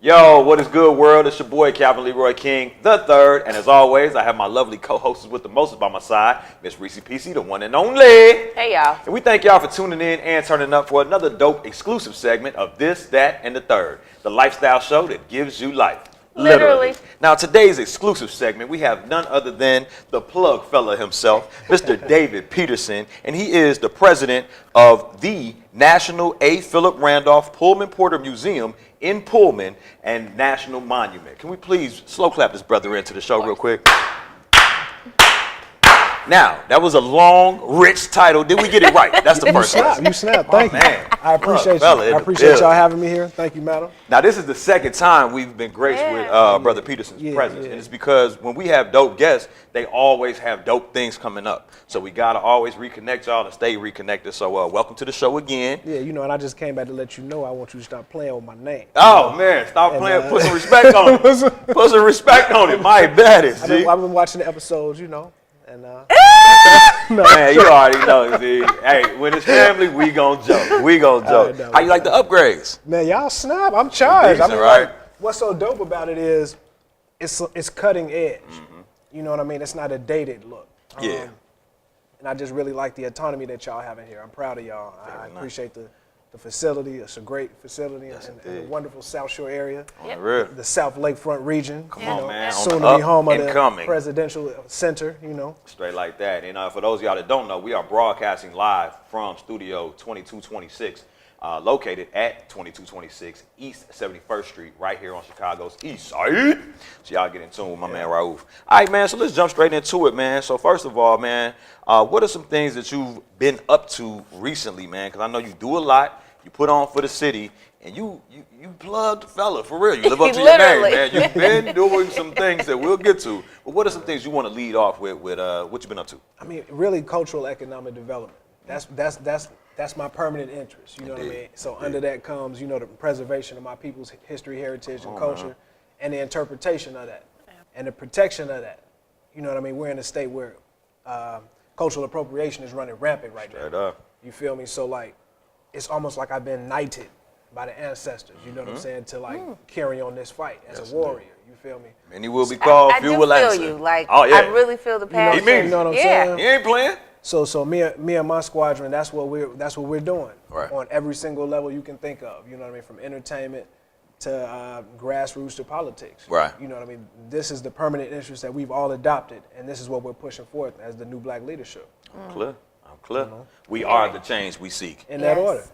Yo, what is good, world? It's your boy, Calvin Leroy King III. And as always, I have my lovely co-hosts with the most by my side, Miss Reese PC, the one and only. Hey, y'all. And we thank y'all for tuning in and turning up for another dope exclusive segment of This, That, and the Third, the lifestyle show that gives you life. Literally. Now, today's exclusive segment, we have none other than the plug fella himself, Mr. David Peterson, and he is the president of the National A.PhilipRandolph Pullman Porter Museum in Pullman and National Monument. Can we please slow clap this brother into the show real quick? Now, that was a long, rich title. Did we get it right? That's the first one. You snapped. Thank you. Man. I appreciate you. I appreciate y'all having me here. Thank you, madam. Now, this is the second time we've been graced with Brother Peterson's presence. And it's because when we have dope guests, they always have dope things coming up. So we got to always reconnect y'all and stay reconnected. So welcome to the show again. Yeah, you know, and I just came back to let you know I want you to stop playing with my name. Oh, man, stop playing. Put some respect on it. Put some respect on it. My baddest, G. I've been watching the episodes, you know. And man, you already know, G. Hey, when it's family, we gon' joke. We gon' joke. How you like the upgrades? Man, y'all snap. I'm charged. Decent, right? Like, what's so dope about it is it's cutting edge. Mm-hmm. You know what I mean? It's not a dated look. Yeah. And I just really like the autonomy that y'all have in here. I'm proud of y'all. I appreciate the facility. It's a great facility in a wonderful South Shore area. The South Lakefront region. Come on, man. Soon to be home of the presidential center, you know. Straight like that. And for those of y'all that don't know, we are broadcasting live from Studio 2226, located at 2226 East 71st Street, right here on Chicago's East Side. So y'all get in tune with my man, Raouf. All right, man, so let's jump straight into it, man. So first of all, man, what are some things that you've been up to recently, man? Because I know you do a lot. You put on for the city, and you plugged fella, for real. You live up to your name, man. You've been doing some things that we'll get to. But what are some things you want to lead off with what you've been up to? I mean, really cultural economic development. That's my permanent interest, you know what I mean? So under that comes, you know, the preservation of my people's history, heritage, and culture, and the interpretation of that, and the protection of that. You know what I mean? We're in a state where cultural appropriation is running rampant right now. Straight up. You feel me? So, like, it's almost like I've been knighted by the ancestors, you know what I'm saying, to, like, carry on this fight as a warrior. You feel me? Many will be called, few will answer. I do feel you. Like, I really feel the passion. You know what I'm saying? He ain't playing. So me and my squadron, that's what we're doing right. On every single level you can think of. You know what I mean? From entertainment to grassroots to politics. Right. You know what I mean? This is the permanent interest that we've all adopted, and this is what we're pushing forth as the new black leadership. I'm clear. You know? We are the change we seek. In that order.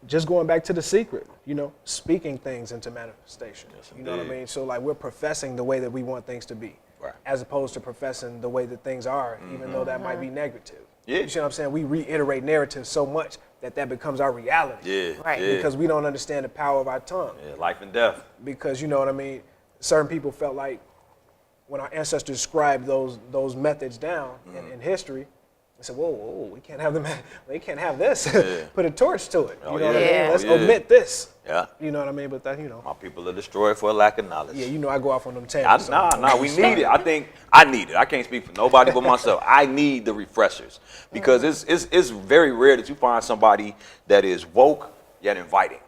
Just going back to the secret, you know, speaking things into manifestation. Yes, you know what I mean? So, like, we're professing the way that we want things to be. Right. As opposed to professing the way that things are, even though that might be negative. Yeah. You see what I'm saying? We reiterate narratives so much that becomes our reality. Yeah. Right. Yeah. Because we don't understand the power of our tongue. Yeah, life and death. Because, you know what I mean, certain people felt like when our ancestors scribed those methods down in history, they said, whoa, we can't have them. We can't have this. Yeah. Put a torch to it. You know what I Yeah. mean? Let's omit this. Yeah. You know what I mean? But that, you know. My people are destroyed for a lack of knowledge. Yeah, you know I go off on them tangents. Nah, we need it. I think I need it. I can't speak for nobody but myself. I need the refreshers because it's very rare that you find somebody that is woke yet inviting.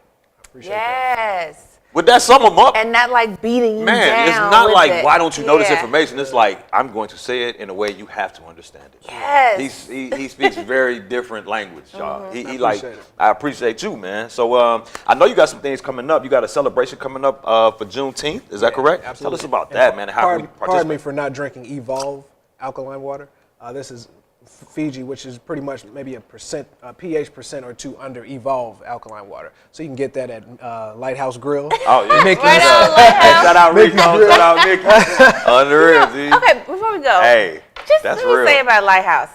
Appreciate that. Yes. Would that sum them up? And not like beating you down. Man, it's not with like, it. why don't you know this information? It's like, I'm going to say it in a way you have to understand it. Yes. He speaks very different language, y'all. I appreciate you, man. So I know you got some things coming up. You got a celebration coming up for Juneteenth. Is that correct? Absolutely. Tell us about that, man. And how can we participate? Pardon me for not drinking Evolve alkaline water. This is Fiji, which is pretty much maybe a pH percent or two under Evolve alkaline water. So you can get that at Lighthouse Grill. Oh, yeah. Mickey's. Right on Lighthouse. Shout out Rico. Shout out Mickey. Under it, Okay, before we go, hey, just that's let me real. say about Lighthouse.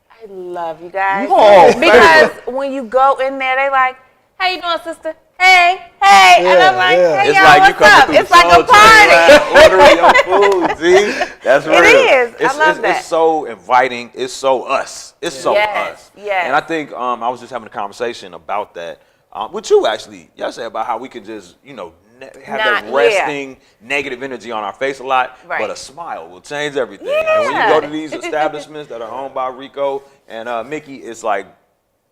I love you guys. Oh, because when you go in there, they like, how you doing, sister? Hey, and I'm like, hey, it's y'all, like you what's coming up? through It's the like a soul train, party. ordering your food, see? That's real. It is. I love that. It's so inviting. It's so us. It's so us. Yes. And I think I was just having a conversation about that with you actually yesterday about how we could just, you know, have that resting negative energy on our face a lot, but a smile will change everything. Yeah. And when you go to these establishments that are owned by Rico and Mickey, it's like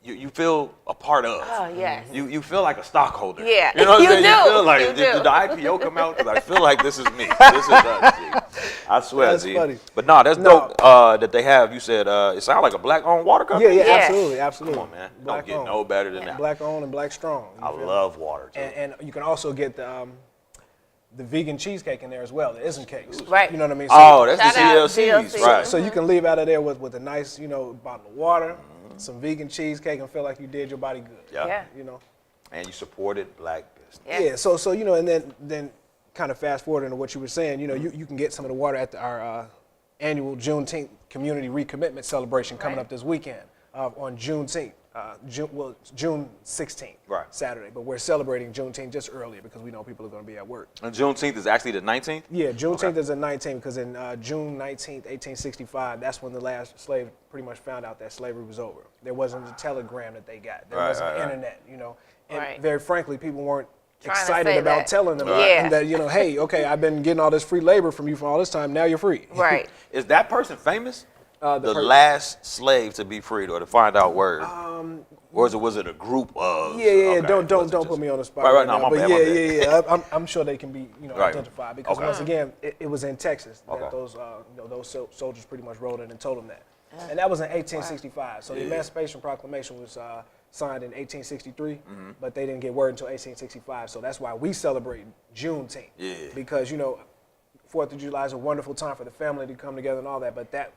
you feel a part of. Oh, yes. You feel like a stockholder. Yeah. You know what I'm You saying? do. You feel like, You did do. the IPO come out? Because I feel like this is me. This is us, G. I swear, That's G. funny. But no, that's No. dope that they have. You said it sounds like a black-owned water company? Yeah, Yeah. absolutely, absolutely. Come on, man. Don't Black get owned. no better than that. Black owned and black strong. You I feel me? love water, too. And you can also get the vegan cheesecake in there as well. It isn't cakes. Right. You know what I mean? Oh, that's Shout the out GLCs. GLC. Right. So you can leave out of there with a nice, bottle of water, some vegan cheesecake, and feel like you did your body good. Yeah. You know. And you supported black business. Yeah. Yeah. So and then kind of fast forward into what you were saying. You can get some of the water at our annual Juneteenth community recommitment celebration coming Right. up this weekend on Juneteenth. June 16th, Right. Saturday. But we're celebrating Juneteenth just earlier because we know people are going to be at work. And Juneteenth is actually the 19th? Yeah, Juneteenth is the 19th because in June 19th, 1865, that's when the last slave pretty much found out that slavery was over. There wasn't a telegram that they got. There wasn't internet, And Right. very frankly, people weren't Trying to excited say about that. telling them Yeah. that, hey, okay, I've been getting all this free labor from you for all this time. Now you're free. Right. Is that person famous? The per- last slave to be freed or to find out word? Or was it a group of? Yeah. Okay, Don't wasn't put just- me on the spot. Right, no, now, my but bad, my bad. yeah. I'm sure they can be, Right. identified because Okay. once again, it was in Texas that Okay. those soldiers pretty much rode in and told them that, and that was in 1865. So the Yeah. Emancipation Proclamation was signed in 1863, but they didn't get word until 1865. So that's why we celebrate Juneteenth. Yeah. Because 4th of July is a wonderful time for the family to come together and all that, but that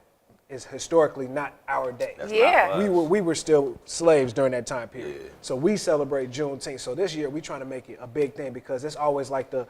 is historically not our day. That's Yeah. not us. We were still slaves during that time period. Yeah. So we celebrate Juneteenth. So this year we trying to make it a big thing because it's always like the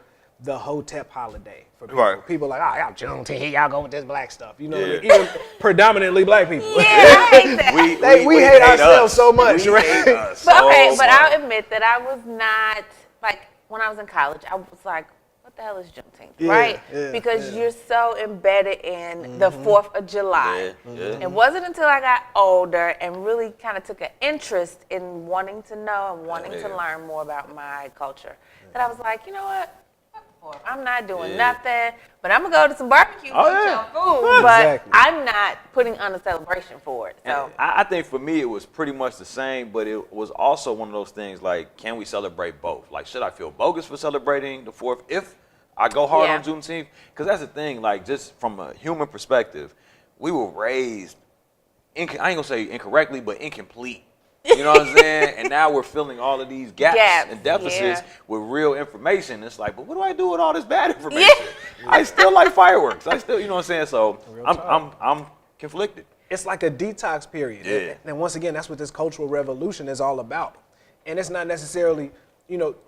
Hotep holiday for people. Right. People like, y'all Juneteenth, here y'all go with this black stuff. You know what I mean? Yeah. Even predominantly black people. Yeah, I hate that. We hate ourselves us. so much, We right? hate us But okay, so but much. I'll admit that I was not, like, when I was in college, I was like, what the hell is Juneteenth, Yeah, right? yeah, Because yeah. you're so embedded in the 4th of July. Yeah. It wasn't until I got older and really kind of took an interest in wanting to know and wanting to Yeah. learn more about my culture that I was like, you know what? Fuck the 4th. I'm not doing Yeah. nothing, but I'm going to go to some barbecue Oh, and eat yeah. some food. But Exactly. I'm not putting on a celebration for it. So. And I think for me it was pretty much the same, but it was also one of those things like, can we celebrate both? Like, should I feel bogus for celebrating the 4th if I go hard Yeah. on Juneteenth? Because that's the thing, like, just from a human perspective, we were raised, I ain't gonna say incorrectly, but incomplete. You know what I'm saying? And now we're filling all of these gaps and deficits yeah. with real information. It's like, but what do I do with all this bad information? I still like fireworks. I still, you know what I'm saying? So I'm conflicted. It's like a detox period. Yeah. And once again, that's what this cultural revolution is all about. And it's not necessarily,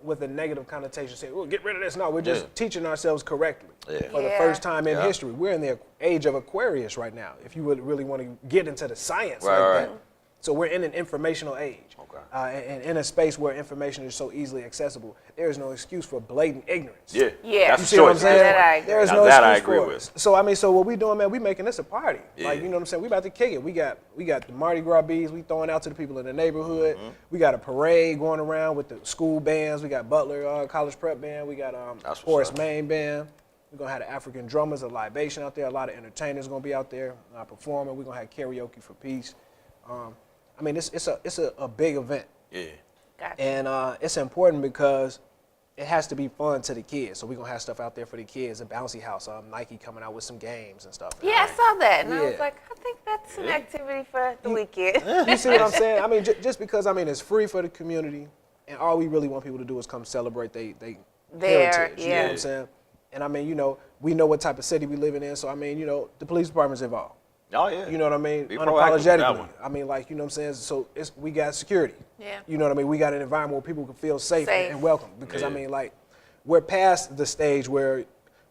with a negative connotation, say, well, get rid of this. No, we're just Yeah. teaching ourselves correctly Yeah. for the Yeah. first time in Yeah. history. We're in the age of Aquarius right now, if you would really want to get into the science Right, like right. that. So we're in an informational age. Okay. And in a space where information is so easily accessible, there is no excuse for blatant ignorance. Yeah. Yeah. That's You a See what I'm choice. saying? That I agree. There is Now no that I excuse agree for with. it. So what we doing, man? We making this a party. Yeah. Like, you know what I'm saying? We about to kick it. We got the Mardi Gras beads. We throwing out to the people in the neighborhood. Mm-hmm. We got a parade going around with the school bands. We got Butler College Prep Band. We got That's what's Horace up. Main Band. We're gonna have the African drummers, a libation out there. A lot of entertainers gonna be out there performing. We're gonna have karaoke for peace. It's a big event. Yeah. Gotcha. And it's important because it has to be fun to the kids. So we're going to have stuff out there for the kids, a bouncy house, Nike coming out with some games and stuff. Yeah, I saw that, and I was Yeah. like, I think that's an activity for the weekend. You see what I'm saying? Just because, it's free for the community, and all we really want people to do is come celebrate their heritage. You know what yeah. I'm saying? And we know what type of city we living in, so the police department's involved. Oh, yeah. You know what I mean? Be proactive with that Unapologetically. one. You know what I'm saying? So we got security. Yeah. You know what I mean? We got an environment where people can feel safe. Safe. And welcome. Because Yeah. we're past the stage where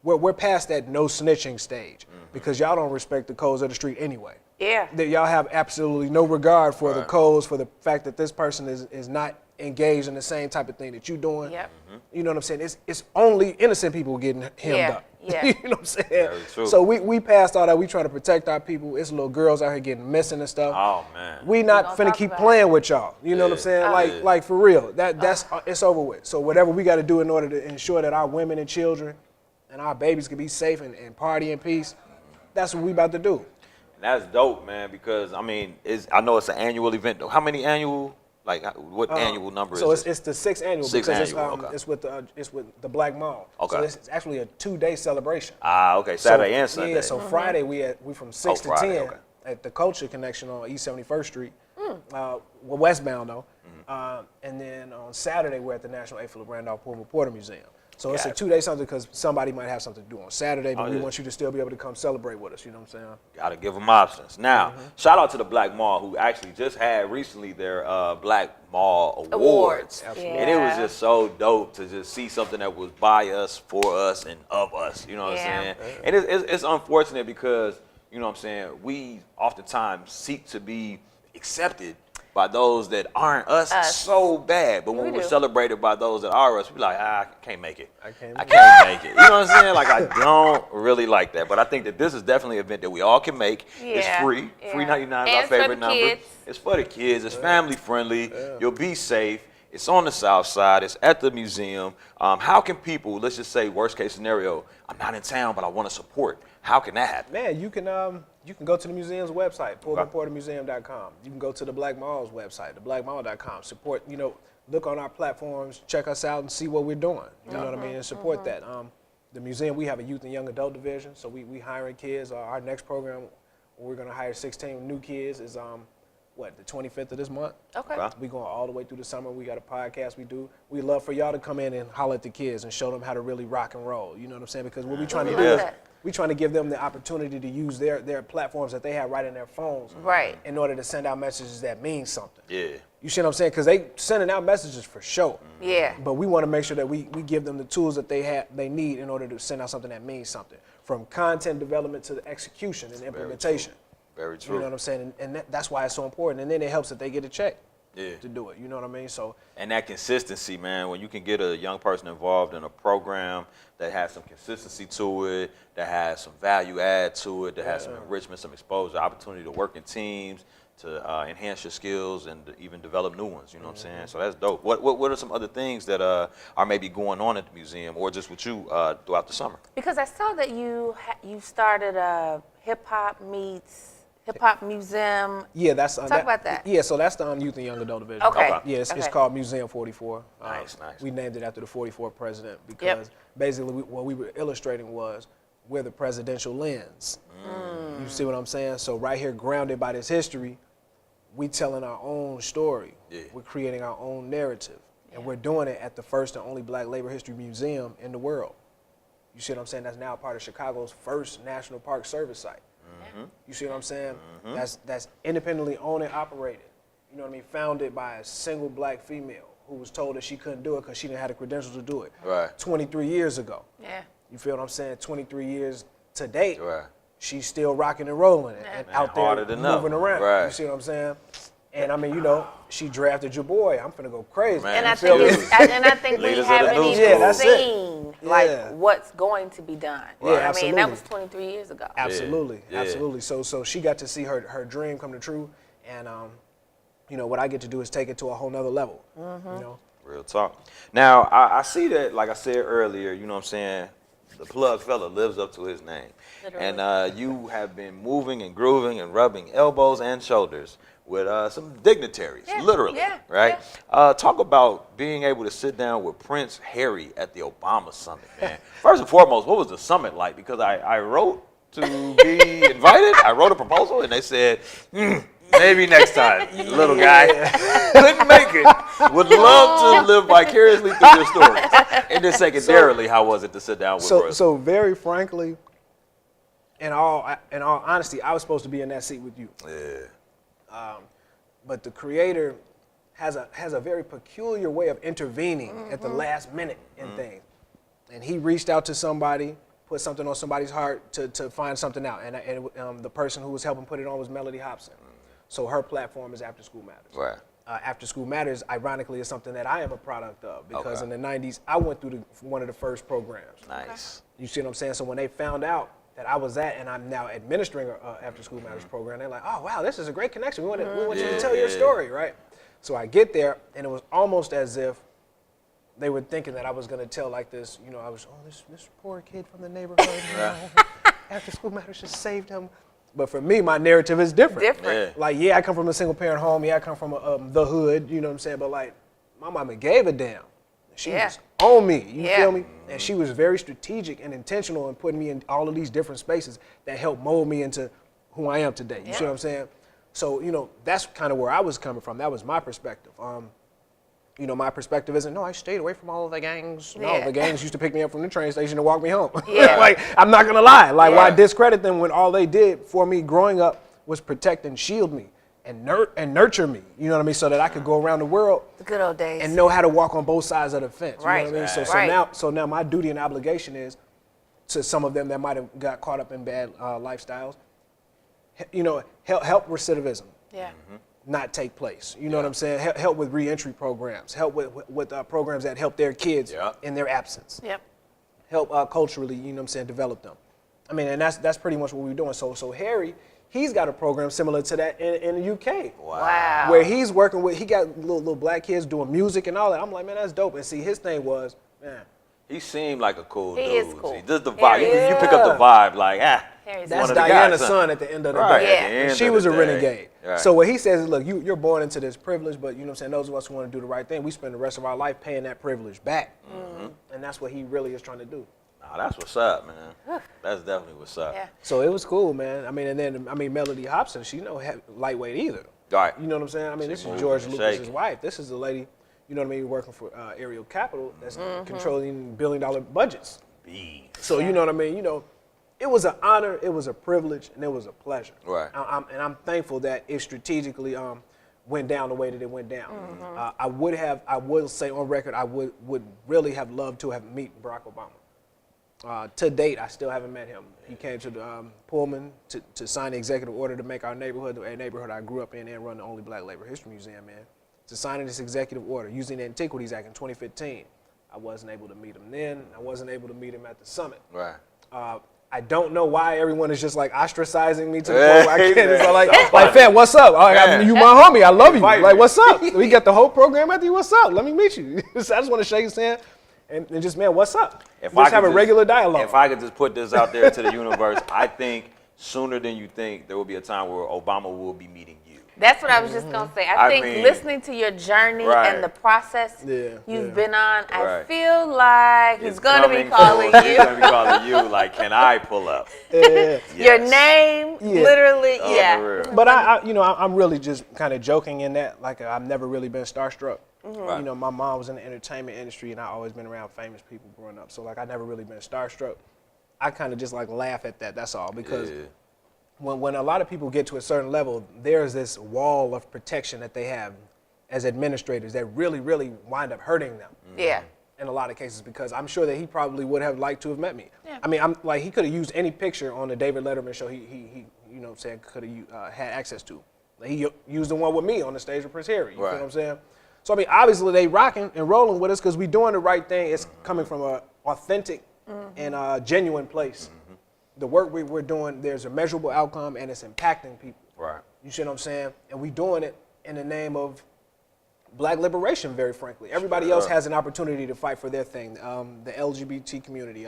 we're past that no snitching stage. Because y'all don't respect the codes of the street anyway. Yeah. That y'all have absolutely no regard for the Right. codes, for the fact that this person is not engaged in the same type of thing that you're doing. Yep. You know what I'm saying? It's only innocent people getting hemmed Yeah, up. yeah. You know what I'm saying? Very true. So we passed all that. We trying to protect our people. It's little girls out here getting missing and stuff. Oh, man. We not gonna finna talk keep about playing with y'all. You know what I'm Yeah. saying? Like for real. That's it's over with. So whatever we got to do in order to ensure that our women and children and our babies can be safe and party in peace, that's what we about to do. that's dope, man. Because I mean, I know it's an annual event. How many annual? Like, what annual number so is it? it's the 6th annual Sixth because annual, okay. it's with the Black Mall. Okay. So it's actually a 2-day celebration. Ah, okay. Saturday and Sunday. Yeah, so Friday we from 6 to Friday, 10 okay. at the Culture Connection on East 71st Street. Well, westbound though. And then on Saturday we're at the National A.PhilipRandolph Pullman Porter Museum. So it's a 2-day something because somebody might have something to do on Saturday, but we want you to still be able to come celebrate with us. You know what I'm saying? Gotta give them options. Now, shout out to the Black Mall who actually just had recently their Black Mall Awards. Absolutely. And it was just so dope to just see something that was by us, for us, and of us. You know what I'm saying? And it's unfortunate because, you know what I'm saying, we oftentimes seek to be accepted by those that aren't us so bad. But when we're celebrated by those that are us, we're like, I can't make it. I can't make it. You know what I'm saying? Like, I don't really like that. But I think that this is definitely an event that we all can make. Yeah. It's free. Free 99 is our favorite number. Kids. It's for the kids. It's family friendly. You'll be safe. It's on the south side. It's at the museum. How can people, let's just say worst case scenario, I'm not in town, but I want to support. How can that happen? Man, you can go to the museum's website, PullmanPorterMuseum.com. You can go to the Black Mall's website, theblackmall.com. Support, look on our platforms, check us out, and see what we're doing. You know what I mean, and support that. The museum, we have a youth and young adult division, so we hiring kids. Our next program, we're going to hire 16 new kids, is the 25th of this month. Okay. We going all the way through the summer. We got a podcast we do. We love for y'all to come in and holler at the kids and show them how to really rock and roll. You know what I'm saying? Because what we trying to do is we trying to give them the opportunity to use their platforms that they have right in their phones, in order to send out messages that mean something. Yeah. You see what I'm saying? Because they sending out messages for sure. Yeah. But we want to make sure that we give them the tools that they need in order to send out something that means something, from content development to the execution and implementation. Very true. You know what I'm saying? And that's why it's so important. And then it helps that they get a check Yeah. to do it. You know what I mean? So. And that consistency, man, when you can get a young person involved in a program that has some consistency to it, that has some value add to it, that has some enrichment, some exposure, opportunity to work in teams, to enhance your skills and to even develop new ones, you know what I'm saying? So that's dope. What are some other things that are maybe going on at the museum or just with you throughout the summer? Because I saw that you started a hip hop museum. Yeah, that's talk about that. Yeah, so that's the youth and young adult division. Okay. Yeah, it's called Museum 44. Nice. We named it after the 44th president because basically what we were illustrating was we're the presidential lens. You see what I'm saying? So right here, grounded by this history, we telling our own story. Yeah. We're creating our own narrative, and we're doing it at the first and only Black labor history museum in the world. You see what I'm saying? That's now part of Chicago's first National Park Service site. You see what I'm saying? That's independently owned and operated. You know what I mean? Founded by a single Black female who was told that she couldn't do it because she didn't have the credentials to do it. Right. 23 years ago. Yeah. You feel what I'm saying? 23 years to date. Right. She's still rocking and rolling and out there moving around. Right. You see what I'm saying? And I mean, she drafted your boy. I'm finna go crazy. Man, And I think we Leaders of the haven't new even school. seen what's going to be done. Yeah, I mean, that absolutely. was 23 years ago. Absolutely, Yeah. absolutely. So she got to see her dream come true, and what I get to do is take it to a whole nother level. Real talk. Now, I see that, like I said earlier, you know what I'm saying, the plug fella lives up to his name. Literally. And you have been moving and grooving and rubbing elbows and shoulders with some dignitaries, literally, right? Talk about being able to sit down with Prince Harry at the Obama summit, man. First and foremost, what was the summit like? Because I wrote to be invited. I wrote a proposal, and they said, maybe next time, little guy. Couldn't make it. Would love to live vicariously through your story. And then secondarily, how was it to sit down with Royce? So very frankly, in all honesty, I was supposed to be in that seat with you. Yeah. But the creator has a very peculiar way of intervening at the last minute in things. And he reached out to somebody, put something on somebody's heart to find something out. And the person who was helping put it on was Melody Hobson. So her platform is After School Matters. Right. After School Matters, ironically, is something that I am a product of because in the 90s, I went through one of the first programs. Nice. You see what I'm saying? So when they found out that I was that and I'm now administering an After School Matters program, they're like, oh, wow, this is a great connection. We want you to tell your story, right? So I get there, and it was almost as if they were thinking that I was going to tell like this, this poor kid from the neighborhood, After School Matters just saved him But for me, my narrative is different. Different. Like, yeah, I come from a single parent home. Yeah, I come from the hood. You know what I'm saying? But like, my mama gave a damn. She was on me. You feel me? And she was very strategic and intentional in putting me in all of these different spaces that helped mold me into who I am today. You see what I'm saying? So, you know, that's kind of where I was coming from. That was my perspective. You know, my perspective isn't, no, I stayed away from all of the gangs. No, the gangs used to pick me up from the train station and walk me home. Like, I'm not going to lie. Like, why discredit them when all they did for me growing up was protect and shield me and nurture me, you know what I mean, so that I could go around the world. The good old days. And know how to walk on both sides of the fence. You know what I mean? Right. So now my duty and obligation is to some of them that might have got caught up in bad lifestyles, you know, help recidivism not take place. You know what I'm saying? Help with reentry programs. Help with programs that help their kids in their absence. Help culturally, you know what I'm saying, develop them. I mean, and that's pretty much what we're doing. So Harry, he's got a program similar to that in the UK. Wow. Where he's working with, he got little black kids doing music and all that. I'm like, man, that's dope. And see, his thing was, man. He seemed like a cool dude. He is cool. See, just the vibe. You pick up the vibe, like, That's Diana's son at the end of the day. Yeah. She was a renegade. Right. So what he says is, look, you're born into this privilege, but you know what I'm saying, those of us who want to do the right thing, we spend the rest of our life paying that privilege back. And that's what he really is trying to do. Nah, that's what's up, man. That's definitely what's up. So it was cool, man. I mean, and then, Melody Hobson, she's no lightweight either. Right. You know what I'm saying? I mean, this is George Lucas's wife. This is the lady, you know what I mean, working for Ariel Capital that's controlling billion-dollar budgets. So you know what I mean? You know, it was an honor, it was a privilege, and it was a pleasure. Right. And I'm thankful that it strategically went down the way that it went down. I will say on record, I would really have loved to have met Barack Obama. To date, I still haven't met him. He came to the Pullman to sign the executive order to make our neighborhood, a neighborhood I grew up in and run the only Black Labor History Museum in, to sign this executive order using the Antiquities Act in 2015. I wasn't able to meet him then. I wasn't able to meet him at the summit. Right. I don't know why everyone is just like ostracizing me to the point where I can't. It's like, fam, what's up? You my homie. I love you. Like, what's up? We got the whole program after you. What's up? Let me meet you. So I just want to shake his hand and just, man, what's up? Just have a regular dialogue. If I could just put this out there to the universe, I think sooner than you think there will be a time where Obama will be meeting you. That's what I was just going to say. I think listening to your journey and the process you've been on, I feel like he's going to be calling you. He's going to be calling you, like, can I pull up? Your name, literally, But I'm really just kind of joking in that. Like, I've never really been starstruck. You know, my mom was in the entertainment industry, and I always been around famous people growing up. So, like, I never really been starstruck. I kind of just, like, laugh at that. That's all. Because when a lot of people get to a certain level, there's this wall of protection that they have as administrators that really, really wind up hurting them. In a lot of cases, because I'm sure that he probably would have liked to have met me. I mean, I'm like, he could have used any picture on the David Letterman show he you know what I'm saying, could have had access to. Like, he used the one with me on the stage with Prince Harry. You feel what I'm saying? So, I mean, obviously they rocking and rolling with us because we doing the right thing. It's coming from an authentic and a genuine place. The work we're doing, there's a measurable outcome, and it's impacting people. Right. You see what I'm saying? And we doing it in the name of Black liberation, very frankly. Everybody else has an opportunity to fight for their thing. The LGBT community,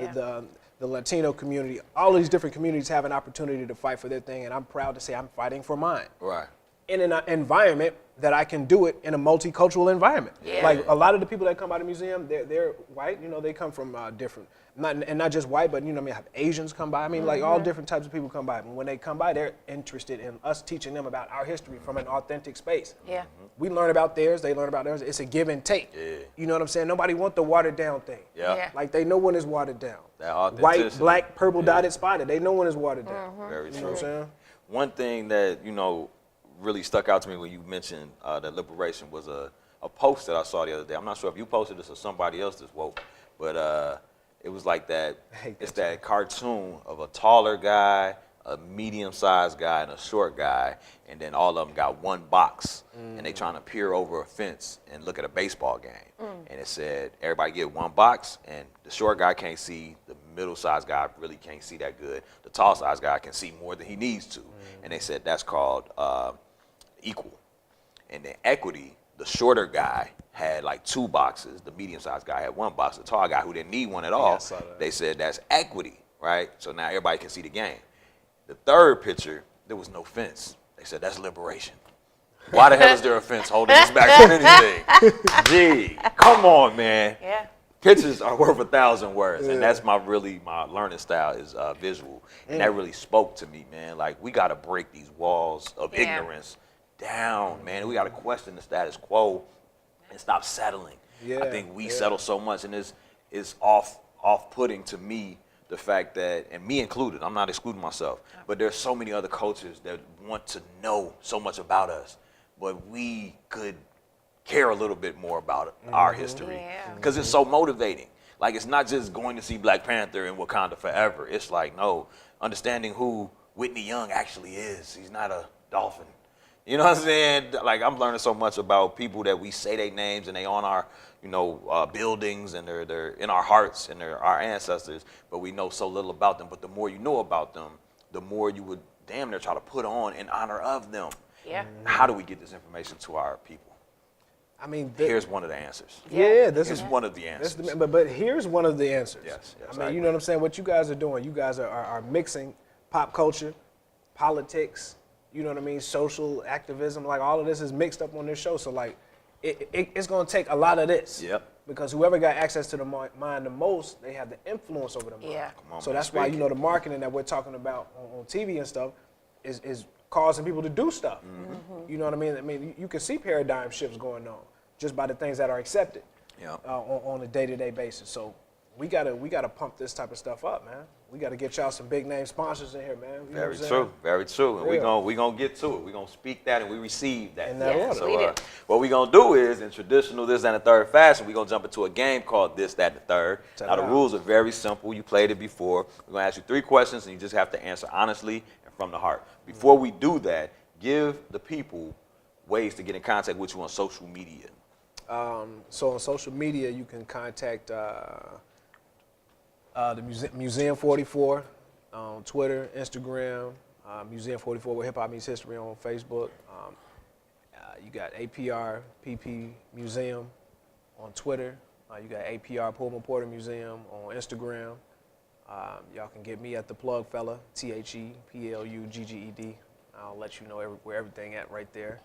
the Latino community, all of these different communities have an opportunity to fight for their thing, and I'm proud to say I'm fighting for mine. Right. In an environment that I can do it in a multicultural environment. Like, a lot of the people that come by the museum, they're white. You know, they come from different, not just white, but, you know, I mean, have Asians come by. I mean, like, all different types of people come by. And when they come by, they're interested in us teaching them about our history from an authentic space. We learn about theirs, they learn about theirs. It's a give and take. You know what I'm saying? Nobody wants the watered down thing. Like, they know when it's watered down. White, black, purple dotted, spotted. They know when it's watered down. Very true. You know what I'm saying? One thing that, you know, really stuck out to me when you mentioned that liberation was a post that I saw the other day. I'm not sure if you posted this or somebody else this woke, but it was like that. It's that cartoon of a taller guy, a medium-sized guy, and a short guy, and then all of them got one box, and they trying to peer over a fence and look at a baseball game. And it said everybody get one box, and the short guy can't see, the middle-sized guy really can't see that good, the tall-sized guy can see more than he needs to. And they said that's called equal. And then equity, the shorter guy had like two boxes, the medium-sized guy had one box, the tall guy who didn't need one at all, they said that's equity, right? So now everybody can see the game. The third picture, there was no fence. They said, that's liberation. Why the hell is there a fence holding us back from anything? Gee, come on, man. Yeah. Pictures are worth 1,000 words, and that's my learning style is visual, and that really spoke to me, man. Like, we got to break these walls of ignorance down, man. We got to question the status quo and stop settling. I think we settle so much, and it's off-putting to me, the fact that, and me included, I'm not excluding myself, but there's so many other cultures that want to know so much about us, but we could care a little bit more about our history because it's so motivating. Like, it's not just going to see Black Panther in Wakanda forever. It's like, no, understanding who Whitney Young actually is. He's not a dolphin. You know what I'm saying? Like, I'm learning so much about people that we say their names and they on our, buildings, and they're in our hearts, and they're our ancestors, but we know so little about them. But the more you know about them, the more you would damn near try to put on in honor of them. Yeah. How do we get this information to our people? I mean, here's one of the answers. This is one of the answers. But here's one of the answers. Yes, I mean, you know what I'm saying? What you guys are doing, you guys are mixing pop culture, politics, you know what I mean, social activism, like all of this is mixed up on this show. So like, it's going to take a lot of this. Yep. Because whoever got access to the mind the most, they have the influence over the mind. Yeah. Come on, so man, that's why, the marketing that we're talking about on TV and stuff is causing people to do stuff. You know what I mean? I mean, you can see paradigm shifts going on just by the things that are accepted on a day-to-day basis. So we gotta pump this type of stuff up, man. We gotta get y'all some big name sponsors in here, man. You Very true, very true. And we gonna get to it. We gonna speak that and we receive that. In that order. So what we gonna do is, in traditional this, that, and the third fashion, we gonna jump into a game called This, That, and the Third. Now the rules are very simple. You played it before. We're gonna ask you 3 questions and you just have to answer honestly and from the heart. Before we do that, give the people ways to get in contact with you on social media. So on social media, you can contact the Museum 44 on Twitter, Instagram, Museum 44 with Hip Hop Meets History on Facebook. You got APRPP Museum on Twitter. You got APR Pullman Porter Museum on Instagram. Y'all can get me at the Plug Fella, ThePlugged. I'll let you know where everything at right there.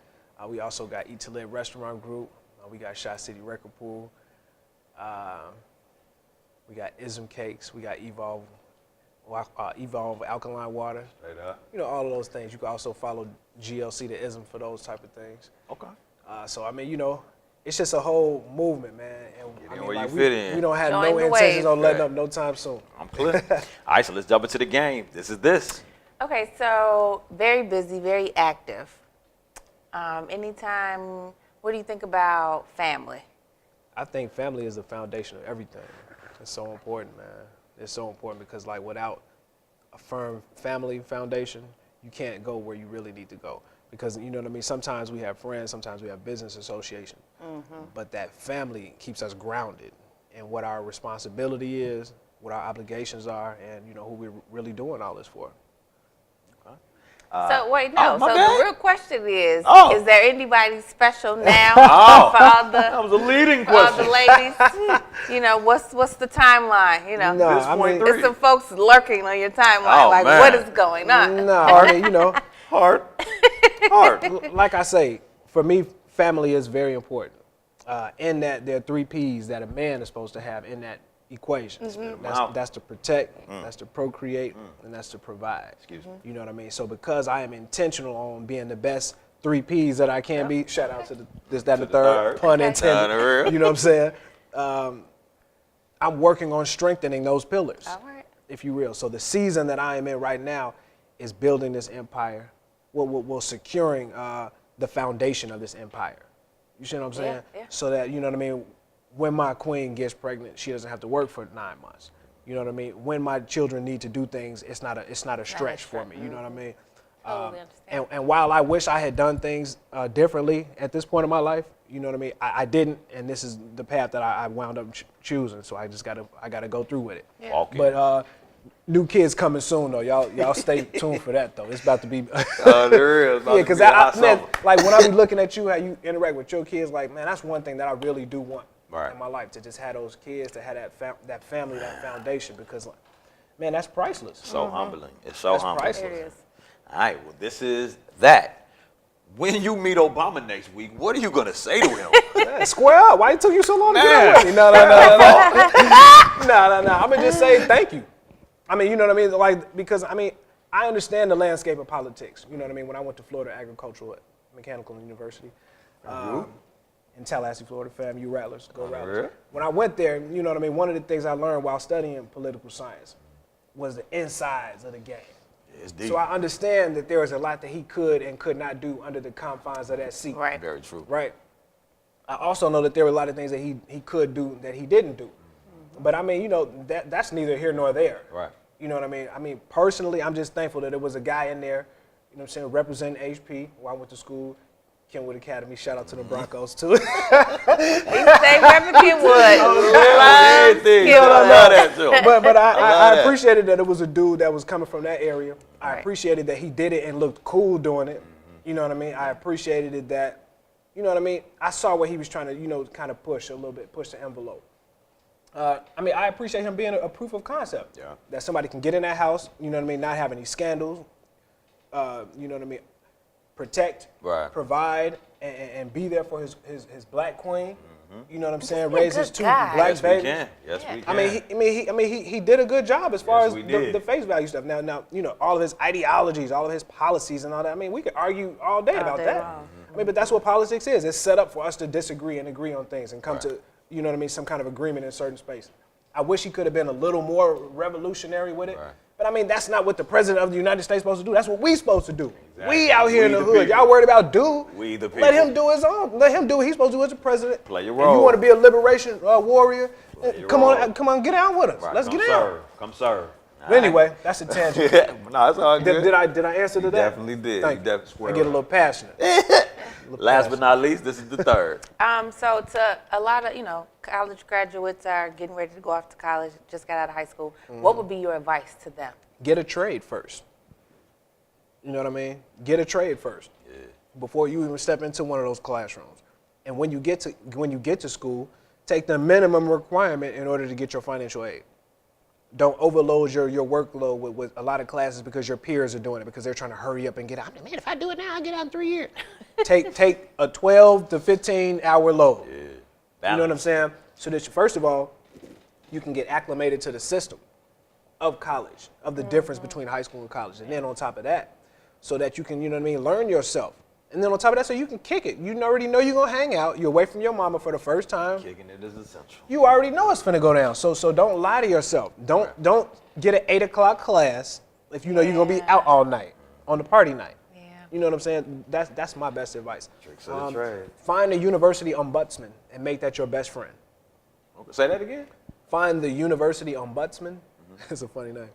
We also got Eat to Live Restaurant Group. We got Shot City Record Pool. We got Ism Cakes. We got Evolve Alkaline Water. You know, all of those things. You can also follow GLC to Ism for those type of things. Okay. So, I mean, it's just a whole movement, man. And where you fit in. We don't have Join no the intentions wave. on letting up no time soon. I'm clear. All right, so let's jump into the game. This is this. Okay, so very busy, very active. Anytime, what do you think about family? I think family is the foundation of everything. It's so important, man. It's so important because, like, without a firm family foundation, you can't go where you really need to go. Because, you know what I mean? Sometimes we have friends, sometimes we have business association. But that family keeps us grounded in what our responsibility is, what our obligations are, and, who we're really doing all this for. So wait, no. So bad. the real question is there anybody special now for all the that was a leading for all question. the ladies? What's the timeline? No, I mean, there's some folks lurking on your timeline. Man. What is going on? No, I mean, Hard. like I say, for me, family is very important. In that there are 3 P's that a man is supposed to have in that equation. That's to protect, that's to procreate, and that's to provide. Excuse me. You know what I mean? So because I am intentional on being the best 3 P's that I can be, shout out to this, that, and the third, pun intended. You know what I'm saying? I'm working on strengthening those pillars, All right. if you will. So the season that I am in right now is building this empire, securing the foundation of this empire. You see what I'm saying? Yeah. So that, you know what I mean, when my queen gets pregnant, she doesn't have to work for 9 months. You know what I mean? When my children need to do things, it's not a stretch for me. You know what I mean? Totally understand. And while I wish I had done things differently at this point in my life, you know what I mean? I didn't, and this is the path that I wound up choosing. So I just gotta go through with it. Yeah. Okay. But new kids coming soon though. Y'all stay tuned for that though. It's about to be. There is. Yeah, because man, like when I be looking at you, how you interact with your kids, like, man, that's one thing that I really do want in my life, to just have those kids, to have that family, that foundation, because Man, that's priceless. So humbling. It's so humbling. Priceless. It is. All right, well, this is that. When you meet Obama next week, what are you going to say to him? Yeah, square up. Why it took you so long to get up with me? No. No. I'm going to just say thank you. I mean, you know what I mean? Like, because, I mean, I understand the landscape of politics. You know what I mean? When I went to Florida Agricultural Mechanical University in Tallahassee, Florida, FAMU Rattlers, go Rattlers. When I went there, you know what I mean? One of the things I learned while studying political science was the insides of the game. So I understand that there was a lot that he could and could not do under the confines of that seat. Right. Very true. Right. I also know that there were a lot of things that he could do that he didn't do. But I mean, you know, that's neither here nor there. Right. You know what I mean? I mean, personally, I'm just thankful that there was a guy in there, you know what I'm saying, representing HP, where I went to school, Kenwood Academy. Shout out to the Broncos, too. He stay repping Kenwood. But I appreciated that it was a dude that was coming from that area. I appreciated that he did it and looked cool doing it. You know what I mean? I appreciated it that, you know what I mean? I saw what he was trying to, you know, kind of push a little bit, push the envelope. I mean, I appreciate him being a proof of concept. Yeah. That somebody can get in that house, you know what I mean, not have any scandals, you know what I mean, protect, provide, and be there for his black queen. You know what I'm saying? Raise his two black babies. Yes, we can. I mean, he did a good job as far as the face value stuff. Now, you know, all of his ideologies, all of his policies and all that. I mean, we could argue all day about that. I mean, but that's what politics is. It's set up for us to disagree and agree on things and come to, you know what I mean, some kind of agreement in a certain space. I wish he could have been a little more revolutionary with it. But I mean, that's not what the president of the United States is supposed to do. That's what we supposed to do. Exactly. We out here in the hood. Y'all worried about dude. We the people. Let him do his own. Let him do what he's supposed to do as a president. Play your role. And you want to be a liberation warrior? Come on, get out with us. Let's get out. Come serve. But anyway, that's a tangent. No, it's all good. Did I answer to that? Definitely did. Thank you. I get a little passionate. Last but not least, this is the third. So to a lot of, you know, college graduates are getting ready to go off to college, just got out of high school. What would be your advice to them? Get a trade first. You know what I mean? Get a trade first before you even step into one of those classrooms. And when you get to school, take the minimum requirement in order to get your financial aid. Don't overload your workload with a lot of classes because your peers are doing it because they're trying to hurry up and get out. Man, if I do it now, I'll get out in 3 years. Take a 12 to 15 hour load. You know what I'm saying? So that first of all, you can get acclimated to the system of college, of the difference between high school and college. And then on top of that, so that you can, you know what I mean, learn yourself. And then on top of that, so you can kick it. You already know you're going to hang out. You're away from your mama for the first time. Kicking it is essential. You already know it's finna go down. So don't lie to yourself. Don't get an 8 o'clock class if you know you're going to be out all night on the party night. You know what I'm saying? That's my best advice. Tricks of the trade. Find a university ombudsman and make that your best friend. Okay. Say that again? Find the university ombudsman. It's a funny name.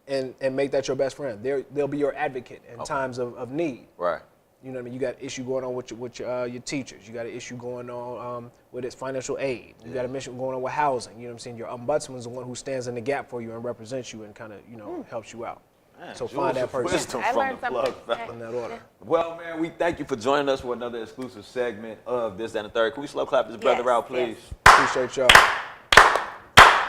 And make that your best friend. They'll be your advocate in times of need. Right. You know what I mean? You got an issue going on with your teachers. You got an issue going on with its financial aid. You got an issue going on with housing. You know what I'm saying? Your ombudsman is the one who stands in the gap for you and represents you and kind of, you know, helps you out. Man, so find that person. I learned something. In that order. Well, man, we thank you for joining us for another exclusive segment of This and the Third. Can we slow clap this brother out, please? Appreciate y'all.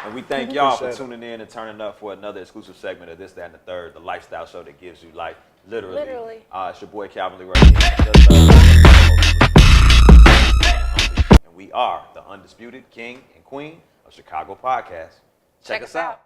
And we thank y'all for tuning in and turning up for another exclusive segment of This, That, and the Third, the lifestyle show that gives you life. Literally. It's your boy Calvin Lee right here. And we are the undisputed king and queen of Chicago podcast. Check us out.